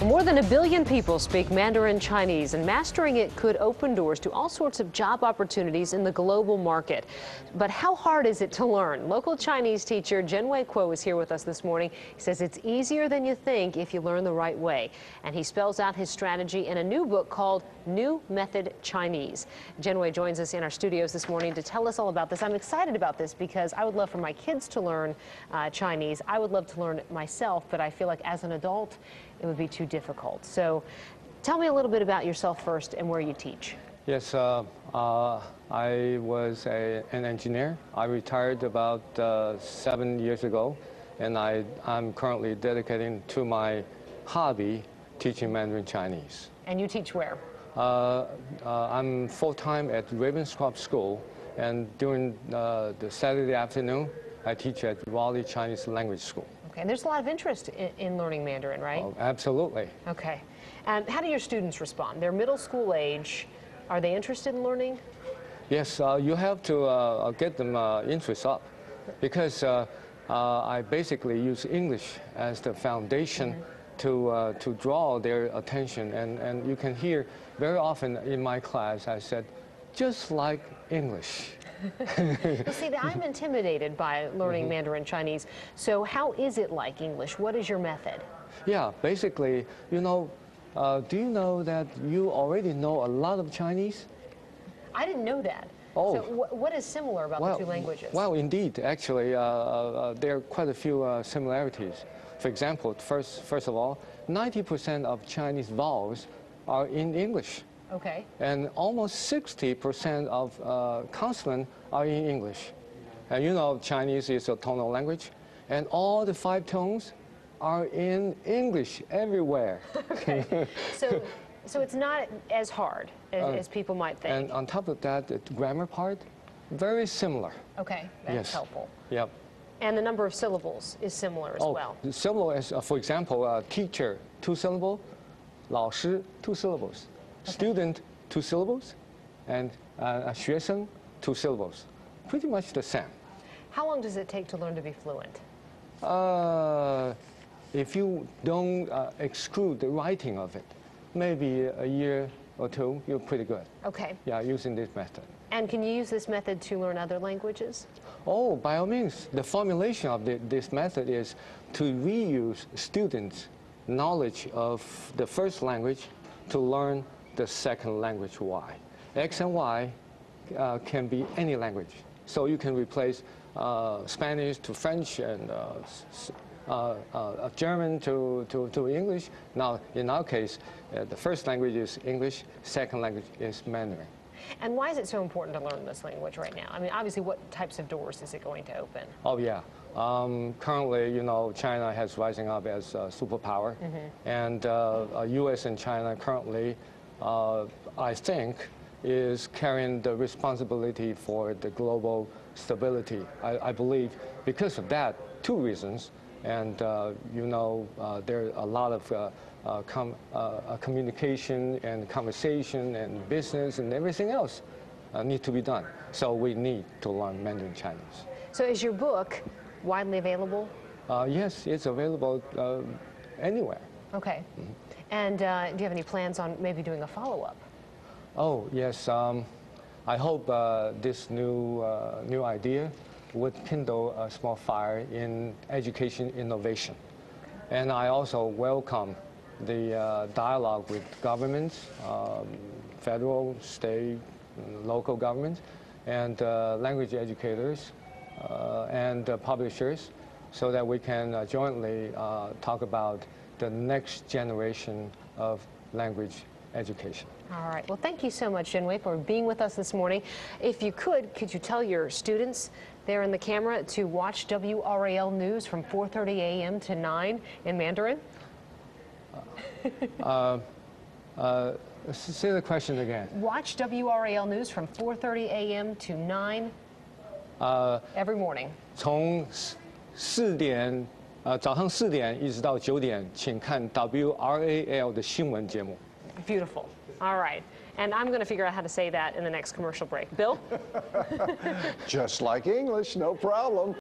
More than 1 billion people speak Mandarin Chinese, and mastering it could open doors to all sorts of job opportunities in the global market. But how hard is it to learn? Local Chinese teacher Jenwei is here with us this morning. He says it's easier than you think if you learn the right way. And he spells out his strategy in a new book called New Method Chinese. Jenwei joins us in our studios this morning to tell us all about this. I'm excited about this because I would love for my kids to learn Chinese. I would love to learn it myself, but I feel like as an adult, it would be too difficult. So tell me a little bit about yourself first and where you teach. Yes, I was an engineer. I retired about 7 years ago, and I'm currently dedicating to my hobby, teaching Mandarin Chinese. And you teach where? I'm full-time at Ravenscroft School, and during the Saturday afternoon, I teach at WRAZ Chinese Language School. Okay, and there's a lot of interest in learning Mandarin, right? Oh, absolutely. Okay. And how do your students respond? They're middle school age. Are they interested in learning? Yes, you have to get them interest up, because I basically use English as the foundation to draw their attention. And you can hear very often in my class, I said, just like English. Well, see, I'm intimidated by learning Mandarin Chinese. So how is it like English? What is your method? Yeah, basically, you know, do you know that you already know a lot of Chinese? I didn't know that. Oh. So what is similar about the two languages? Well, indeed, actually, there are quite a few similarities. For example, first of all, 90% of Chinese vowels are in English. Okay. And almost 60% of consonants are in English. And you know, Chinese is a tonal language, and all the 5 tones are in English everywhere. Okay. So it's not as hard as people might think. And on top of that, the grammar part, very similar. Okay, that's helpful. Yep. And the number of syllables is similar as well. The syllable is, for example, teacher, 2 syllables, 老师, 2 syllables. Okay. Student, 2 syllables, and 学生, 2 syllables. Pretty much the same. How long does it take to learn to be fluent? If you don't exclude the writing of it, maybe a year or 2, you're pretty good. Okay. Yeah, using this method. And can you use this method to learn other languages? Oh, by all means. The formulation of this method is to reuse students' knowledge of the first language to learn the second language, Y. X and Y can be any language. So you can replace Spanish to French and German to English. Now, in our case, the first language is English, second language is Mandarin. And why is it so important to learn this language right now? I mean, obviously, what types of doors is it going to open? Oh, yeah. Currently, you know, China has rising up as a superpower. And U.S. and China currently, I think, is carrying the responsibility for the global stability. I believe because of that, 2 reasons. And, you know, there are a lot of communication and conversation and business and everything else need to be done. So we need to learn Mandarin Chinese. So is your book widely available? Yes, it's available anywhere. Okay. And do you have any plans on maybe doing a follow-up? Oh, yes. I hope this new idea would kindle a small fire in education innovation. And I also welcome the dialogue with governments, federal, state, local governments, and language educators and publishers, so that we can jointly talk about the next generation of language education. All right. Well, thank you so much, Jenwei, for being with us this morning. If you could you tell your students there in the camera to watch WRAL News from 4:30 a.m. to 9 in Mandarin? Say the question again. Watch WRAL News from 4:30 a.m. to 9 every morning. 从早上4点一直到9点，请看 WRAL 的新闻节目。 Beautiful. All right. And I'm going to figure out how to say that in the next commercial break. Bill? Just like English, no problem.